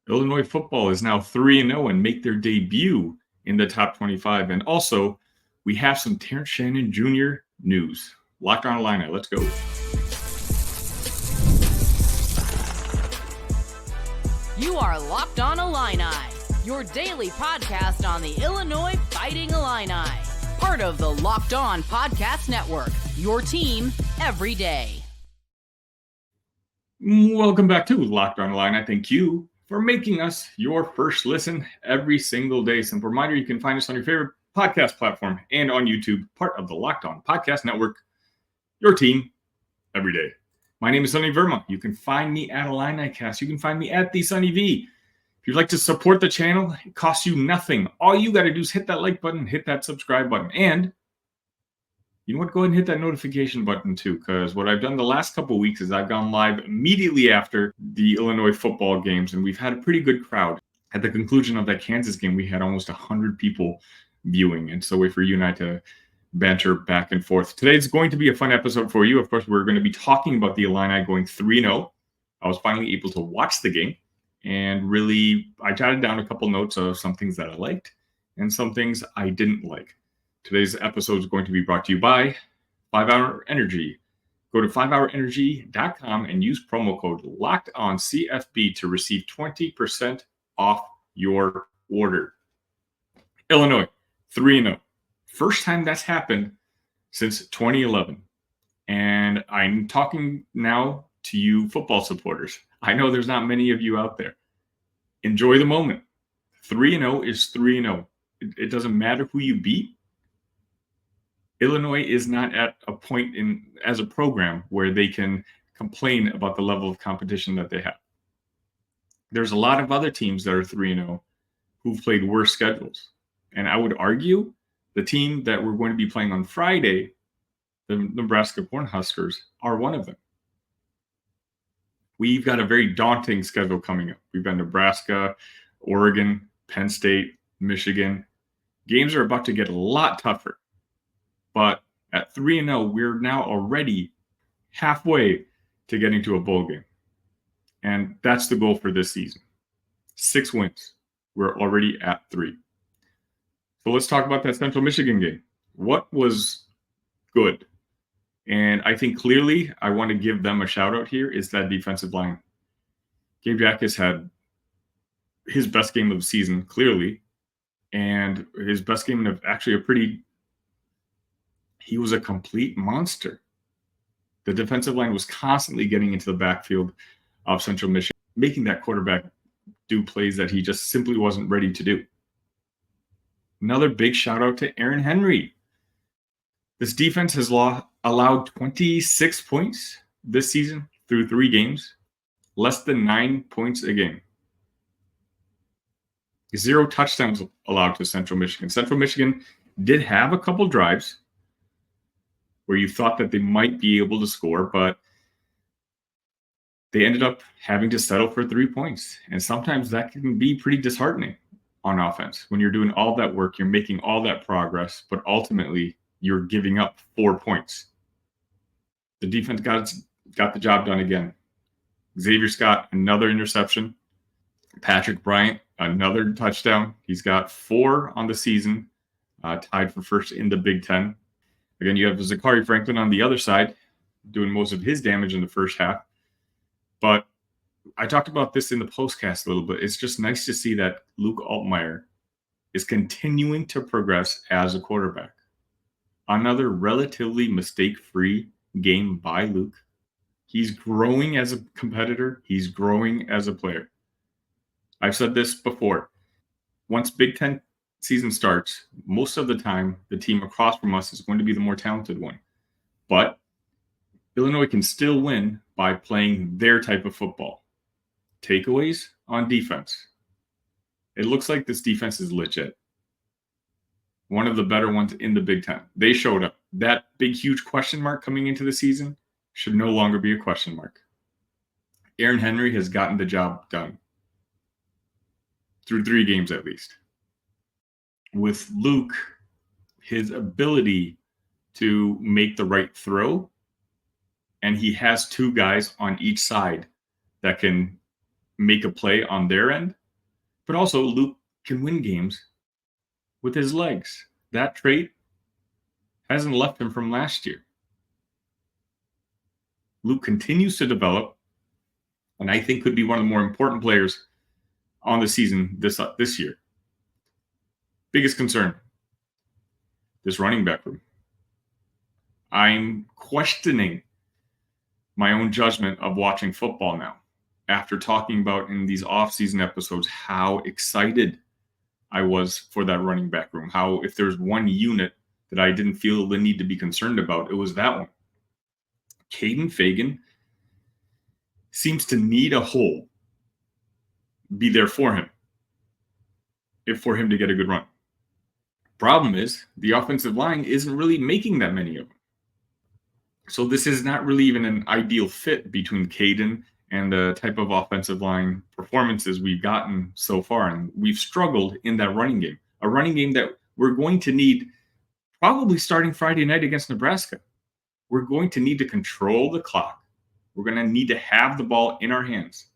Illinois football is now 3-0 and make their debut in the top 25. And also, we have some Terrence Shannon Jr. news. Locked On Illini, let's go. You are Locked On Illini, your daily podcast on the Illinois Fighting Illini. Part of the Locked On Podcast Network, your team every day. Welcome back to Locked On Illini. Thank you for making us your first listen every single day. Simple reminder, you can find us on your favorite podcast platform and on YouTube, part of the Locked On Podcast Network, your team every day. My name is Sunny Verma. You can find me at IlliniCast. You can find me at the Sunny V. If you'd like to support the channel, it costs you nothing. All you got to do is hit that like button, hit that subscribe button, and you know what? Go ahead and hit that notification button too, because what I've done the last couple of weeks is I've gone live immediately after the Illinois football games, and we've had a pretty good crowd. At the conclusion of that Kansas game, we had almost 100 people viewing, and so wait for you and I to banter back and forth. Today's going to be a fun episode for you. Of course, we're going to be talking about the Illini going 3-0. I was finally able to watch the game, and really, I jotted down a couple notes of some things that I liked and some things I didn't like. Today's episode is going to be brought to you by 5-Hour Energy. Go to 5hourenergy.com and use promo code LOCKEDONCFB to receive 20% off your order. Illinois, 3-0. First time that's happened since 2011. And I'm talking now to you football supporters. I know there's not many of you out there. Enjoy the moment. 3-0 is 3-0. It doesn't matter who you beat. Illinois is not at a point as a program where they can complain about the level of competition that they have. There's a lot of other teams that are 3-0 who've played worse schedules. And I would argue the team that we're going to be playing on Friday, the Nebraska Cornhuskers, are one of them. We've got a very daunting schedule coming up. We've got Nebraska, Oregon, Penn State, Michigan. Games are about to get a lot tougher. But at 3-0, we're now already halfway to getting to a bowl game. And that's the goal for this season. 6 wins. We're already at 3. So let's talk about that Central Michigan game. What was good? And I think clearly I want to give them a shout out here is that defensive line. Gabe Jacas had his best game of the season, clearly. And his best game of actually he was a complete monster. The defensive line was constantly getting into the backfield of Central Michigan, making that quarterback do plays that he just simply wasn't ready to do. Another big shout out to Aaron Henry. This defense has allowed 26 points this season through 3 games, less than 9 points a game. 0 touchdowns allowed to Central Michigan. Central Michigan did have a couple drives where you thought that they might be able to score, but they ended up having to settle for 3 points. And sometimes that can be pretty disheartening on offense. When you're doing all that work, you're making all that progress, but ultimately you're giving up 4 points. The defense got the job done again. Xavier Scott, another interception. Patrick Bryant, another touchdown. He's got 4 on the season, tied for first in the Big Ten. Again, you have Zachary Franklin on the other side doing most of his damage in the first half. But I talked about this in the postcast a little bit. It's just nice to see that Luke Altmaier is continuing to progress as a quarterback. Another relatively mistake-free game by Luke. He's growing as a competitor. He's growing as a player. I've said this before. Once Big Ten season starts, most of the time, the team across from us is going to be the more talented one. But Illinois can still win by playing their type of football. Takeaways on defense. It looks like this defense is legit. One of the better ones in the Big Ten. They showed up. That big, huge question mark coming into the season should no longer be a question mark. Aaron Henry has gotten the job done. Through 3 games at least. With Luke, his ability to make the right throw, and he has 2 guys on each side that can make a play on their end, But also, Luke can win games with his legs. That trait hasn't left him from last year. Luke continues to develop, and I think could be one of the more important players on the season this year. Biggest concern, this running back room. I'm questioning my own judgment of watching football now, after talking about in these off-season episodes how excited I was for that running back room. How if there's one unit that I didn't feel the need to be concerned about, it was that one. Caden Fagan seems to need a hole be there for him, for him to get a good run. Problem is, the offensive line isn't really making that many of them. So this is not really even an ideal fit between Caden and the type of offensive line performances we've gotten so far. And we've struggled in that running game. A running game that we're going to need probably starting Friday night against Nebraska. We're going to need to control the clock. We're going to need to have the ball in our hands.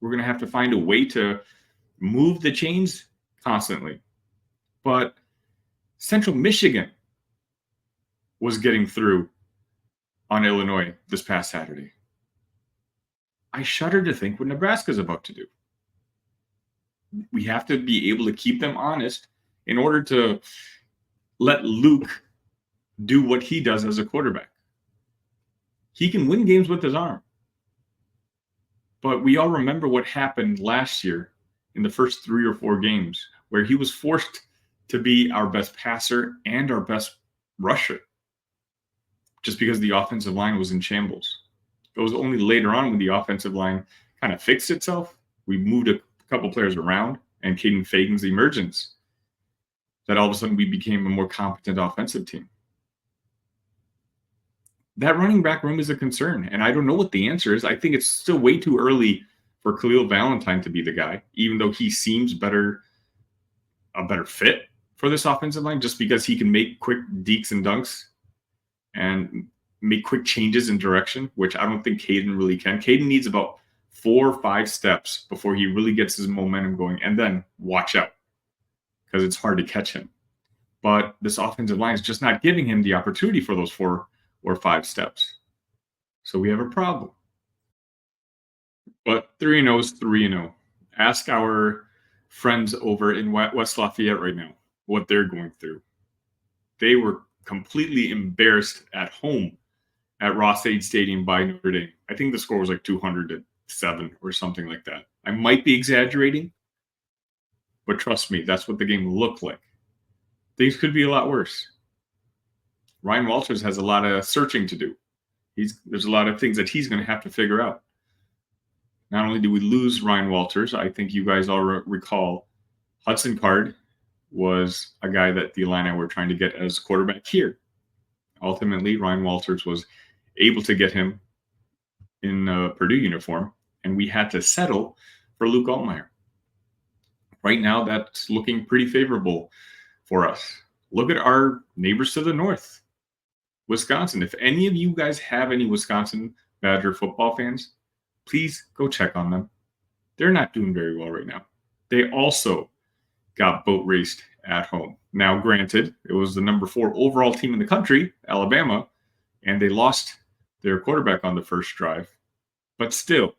We're going to have to find a way to move the chains constantly. But Central Michigan was getting through on Illinois this past Saturday. I shudder to think what Nebraska's about to do. We have to be able to keep them honest in order to let Luke do what he does as a quarterback. He can win games with his arm. But we all remember what happened last year in the first 3 or 4 games, where he was forced to be our best passer and our best rusher, just because the offensive line was in shambles. It was only later on when the offensive line kind of fixed itself, we moved a couple players around, and Caden Fagan's emergence, that all of a sudden we became a more competent offensive team. That running back room is a concern, and I don't know what the answer is. I think it's still way too early for Khalil Valentine to be the guy, even though he seems a better fit for this offensive line, just because he can make quick dekes and dunks and make quick changes in direction, which I don't think Caden really can. Caden needs about 4 or 5 steps before he really gets his momentum going, and then watch out, because it's hard to catch him. But this offensive line is just not giving him the opportunity for those 4 or 5 steps. So we have a problem. But 3-0 is 3-0. Ask our friends over in West Lafayette right now what they're going through. They were completely embarrassed at home at Ross-Ade Stadium by Notre Dame. I think the score was like 200-7 or something like that. I might be exaggerating, but trust me, that's what the game looked like. Things could be a lot worse. Ryan Walters has a lot of searching to do. There's a lot of things that he's going to have to figure out. Not only do we lose Ryan Walters, I think you guys all recall Hudson Card was a guy that the Illini were trying to get as quarterback here. Ultimately, Ryan Walters was able to get him in a Purdue uniform, and we had to settle for Luke Altmaier. Right now, that's looking pretty favorable for us. Look at our neighbors to the north, Wisconsin. If any of you guys have any Wisconsin Badger football fans, please go check on them. They're not doing very well right now. They also got boat raced at home. Now, granted, it was the number 4 overall team in the country, Alabama, and they lost their quarterback on the first drive. But still,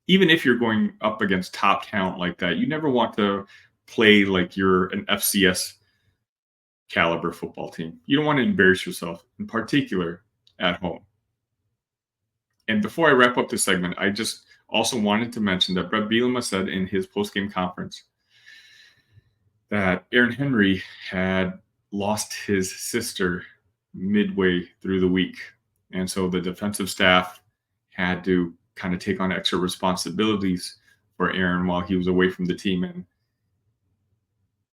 even if you're going up against top talent like that, you never want to play like you're an FCS caliber football team. You don't want to embarrass yourself, in particular at home. And before I wrap up this segment, I just also wanted to mention that Brett Bielema said in his post-game conference that Aaron Henry had lost his sister midway through the week. And so the defensive staff had to kind of take on extra responsibilities for Aaron while he was away from the team. And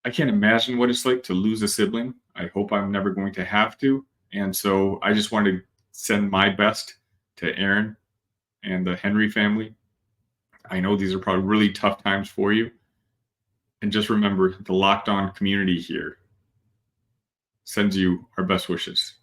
I can't imagine what it's like to lose a sibling. I hope I'm never going to have to. And so I just want to send my best to Aaron and the Henry family. I know these are probably really tough times for you. And just remember, the Locked On community here sends you our best wishes.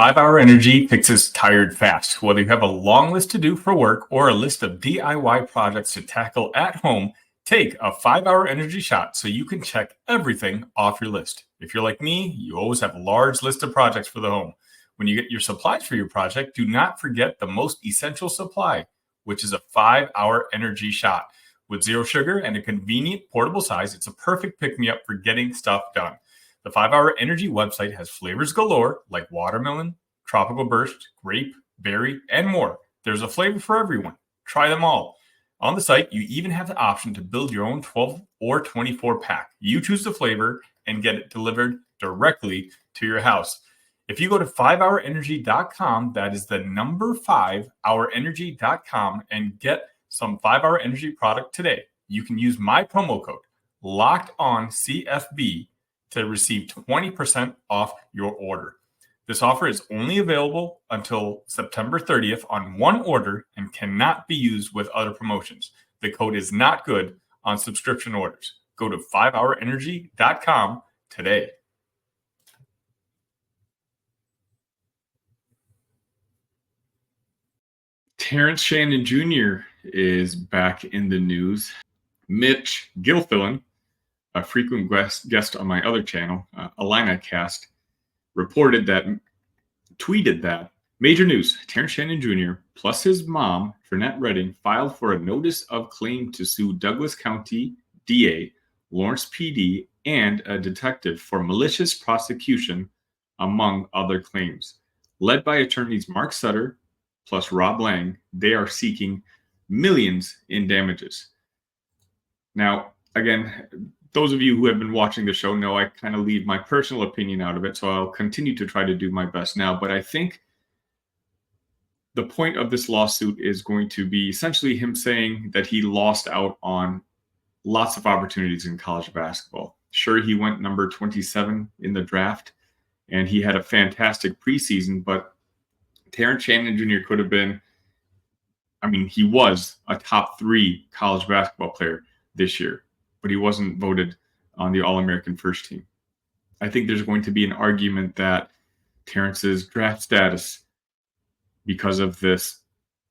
5-Hour Energy fixes tired fast. Whether you have a long list to do for work or a list of DIY projects to tackle at home, take a 5-Hour Energy shot so you can check everything off your list. If you're like me, you always have a large list of projects for the home. When you get your supplies for your project, do not forget the most essential supply, which is a 5-Hour Energy shot. With zero sugar and a convenient portable size, it's a perfect pick-me-up for getting stuff done. The 5-Hour Energy website has flavors galore like watermelon, tropical burst, grape, berry, and more. There's a flavor for everyone. Try them all. On the site, you even have the option to build your own 12 or 24 pack. You choose the flavor and get it delivered directly to your house. If you go to 5hourenergy.com, that is the number 5hourenergy.com, and get some 5-Hour Energy product today, you can use my promo code LOCKEDONCFB to receive 20% off your order. This offer is only available until September 30th on one order and cannot be used with other promotions. The code is not good on subscription orders. Go to 5hourenergy.com today. Terrence Shannon Jr. is back in the news. Mitch Gilfillan, a frequent guest on my other channel, Illini Cast, tweeted that, major news, Terrence Shannon Jr. plus his mom, Trinette Redding, filed for a notice of claim to sue Douglas County DA, Lawrence PD, and a detective for malicious prosecution, among other claims. Led by attorneys Mark Sutter plus Rob Lang, they are seeking millions in damages. Now, again, those of you who have been watching the show know I kind of leave my personal opinion out of it, so I'll continue to try to do my best now. But I think the point of this lawsuit is going to be essentially him saying that he lost out on lots of opportunities in college basketball. Sure, he went number 27 in the draft, and he had a fantastic preseason, but Terrence Shannon Jr. could have been, he was a top 3 college basketball player this year, but he wasn't voted on the All-American first team. I think there's going to be an argument that Terrence's draft status, because of this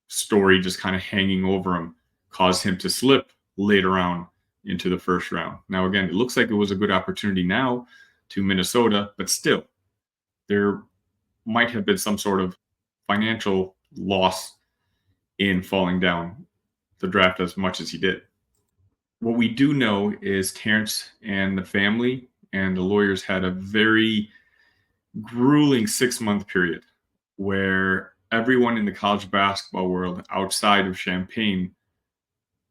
story just kind of hanging over him, caused him to slip later on into the first round. Now, again, it looks like it was a good opportunity now to Minnesota, but still, there might have been some sort of financial loss in falling down the draft as much as he did. What we do know is Terrence and the family and the lawyers had a very grueling 6-month period where everyone in the college basketball world outside of Champaign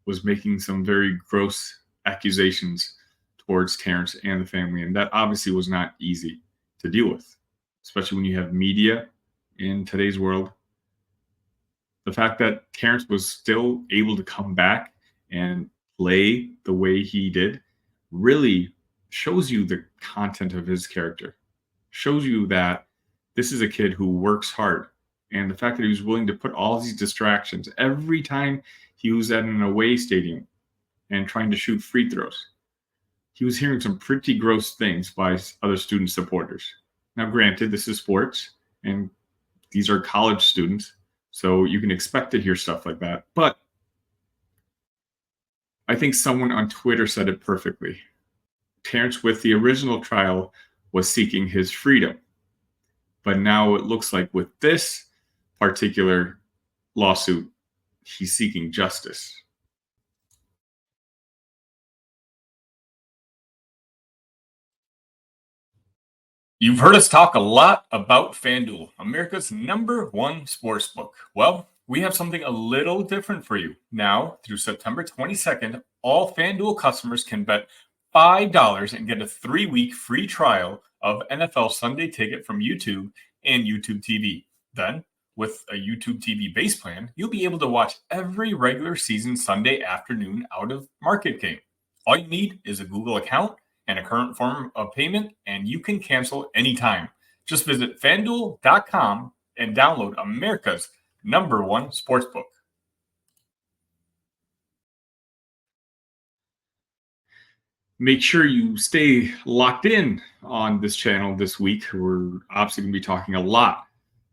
was making some very gross accusations towards Terrence and the family. And that obviously was not easy to deal with, especially when you have media in today's world. The fact that Terrence was still able to come back and play the way he did really shows you the content of his character, shows you that this is a kid who works hard. And the fact that he was willing to put all these distractions every time he was at an away stadium and trying to shoot free throws. He was hearing some pretty gross things by other student supporters. Now, granted, this is sports and these are college students, so you can expect to hear stuff like that. But I think someone on Twitter said it perfectly. Terrence, with the original trial, was seeking his freedom. But now it looks like with this particular lawsuit, he's seeking justice. You've heard us talk a lot about FanDuel, America's #1 sportsbook. Well, we have something a little different for you. Now, through September 22nd, all FanDuel customers can bet $5 and get a 3-week free trial of NFL Sunday Ticket from YouTube and YouTube TV. Then, with a YouTube TV base plan, you'll be able to watch every regular season Sunday afternoon out of market game. All you need is a Google account and a current form of payment, and you can cancel anytime. Just visit FanDuel.com and download America's #1 sportsbook. Make sure you stay locked in on this channel this week. We're obviously going to be talking a lot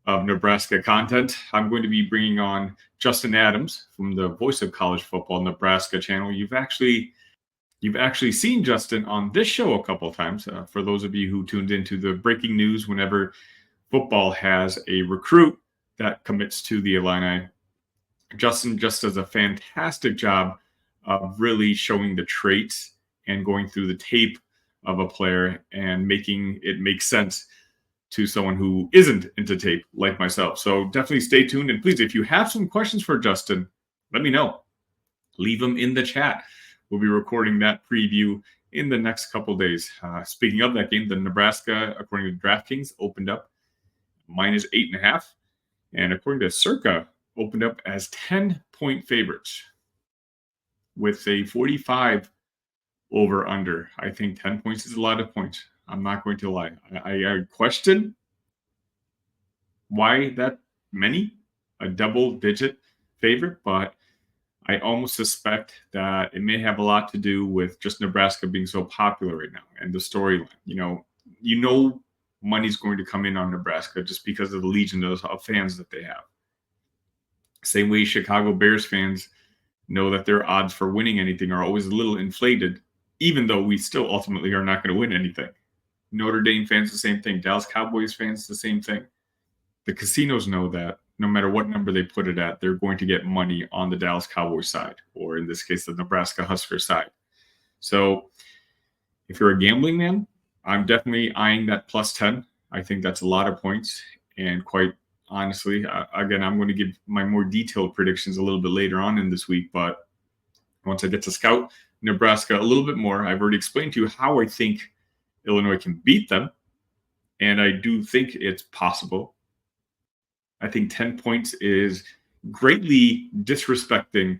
of Nebraska content. I'm going to be bringing on Justin Adams from the Voice of College Football Nebraska channel. You've actually seen Justin on this show a couple of times. For those of you who tuned into the breaking news whenever football has a recruit that commits to the Illini, Justin just does a fantastic job of really showing the traits and going through the tape of a player and making it make sense to someone who isn't into tape like myself. So definitely stay tuned. And please, if you have some questions for Justin, let me know. Leave them in the chat. We'll be recording that preview in the next couple of days. Speaking of that game, the Nebraska, according to DraftKings, opened up -8.5. And according to Circa, opened up as 10-point favorites with a 45 over under. I think 10 points is a lot of points. I'm not going to lie. I question why that many, a double-digit favorite, but I almost suspect that it may have a lot to do with just Nebraska being so popular right now and the storyline. You know, money's going to come in on Nebraska just because of the legion of fans that they have. Same way Chicago Bears fans know that their odds for winning anything are always a little inflated, even though we still ultimately are not going to win anything. Notre Dame fans, the same thing. Dallas Cowboys fans, the same thing. The casinos know that no matter what number they put it at, they're going to get money on the Dallas Cowboys side, or in this case, the Nebraska Husker side. So if you're a gambling man, I'm definitely eyeing that +10. I think that's a lot of points. And quite honestly, again, I'm going to give my more detailed predictions a little bit later on in this week. But once I get to scout Nebraska a little bit more, I've already explained to you how I think Illinois can beat them. And I do think it's possible. I think 10 points is greatly disrespecting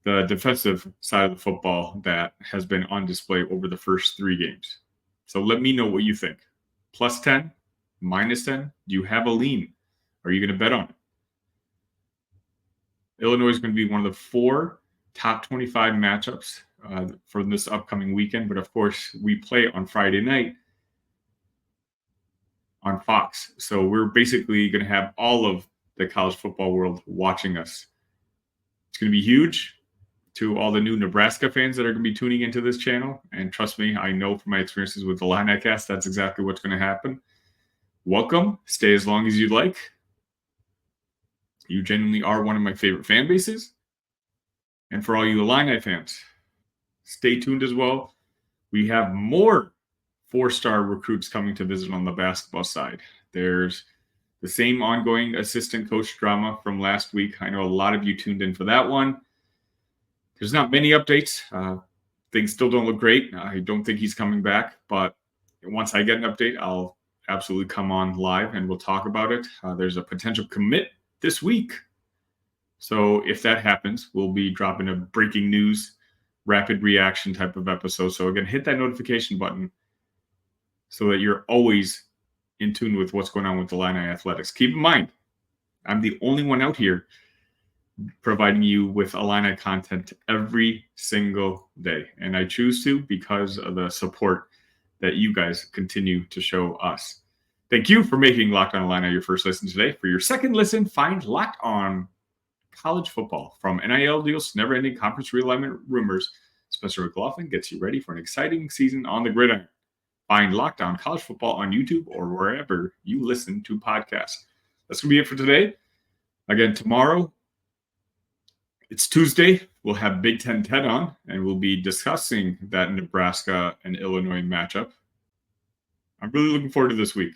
the defensive side of the football that has been on display over the first 3 games. So let me know what you think. +10, -10, do you have a lean? Are you going to bet on it? Illinois is going to be one of the 4 top 25 matchups for this upcoming weekend. But of course, we play on Friday night on Fox. So we're basically going to have all of the college football world watching us. It's going to be huge to all the new Nebraska fans that are going to be tuning into this channel. And trust me, I know from my experiences with the Illini cast, that's exactly what's going to happen. Welcome. Stay as long as you'd like. You genuinely are one of my favorite fan bases. And for all you Illini fans, stay tuned as well. We have more 4-star recruits coming to visit on the basketball side. There's the same ongoing assistant coach drama from last week. I know a lot of you tuned in for that one. There's not many updates. Things still don't look great. I don't think he's coming back. But once I get an update, I'll absolutely come on live and we'll talk about it. There's a potential commit this week. So if that happens, we'll be dropping a breaking news, rapid reaction type of episode. So again, hit that notification button so that you're always in tune with what's going on with the Illini Athletics. Keep in mind, I'm the only one out here providing you with Illini content every single day. And I choose to because of the support that you guys continue to show us. Thank you for making Locked On Illini your first listen today. For your second listen, find Locked On College Football. From NIL deals to never-ending conference realignment rumors, Spencer McLaughlin gets you ready for an exciting season on the gridiron. Find Locked On College Football on YouTube or wherever you listen to podcasts. That's going to be it for today. Again, tomorrow, it's Tuesday. We'll have Big Ten Ted on, and we'll be discussing that Nebraska and Illinois matchup. I'm really looking forward to this week.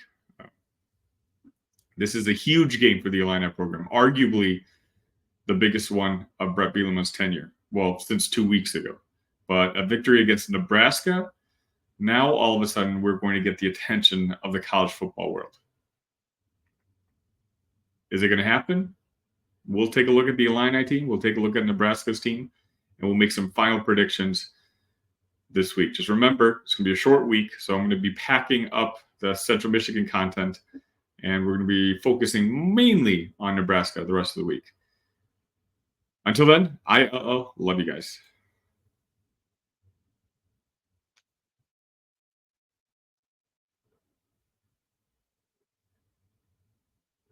This is a huge game for the Illini program, arguably the biggest one of Brett Bielema's tenure. Well, since 2 weeks ago. But a victory against Nebraska, now all of a sudden we're going to get the attention of the college football world. Is it going to happen? We'll take a look at the Illini team. We'll take a look at Nebraska's team, and we'll make some final predictions this week. Just remember, it's going to be a short week, so I'm going to be packing up the Central Michigan content, and we're going to be focusing mainly on Nebraska the rest of the week. Until then, I love you guys.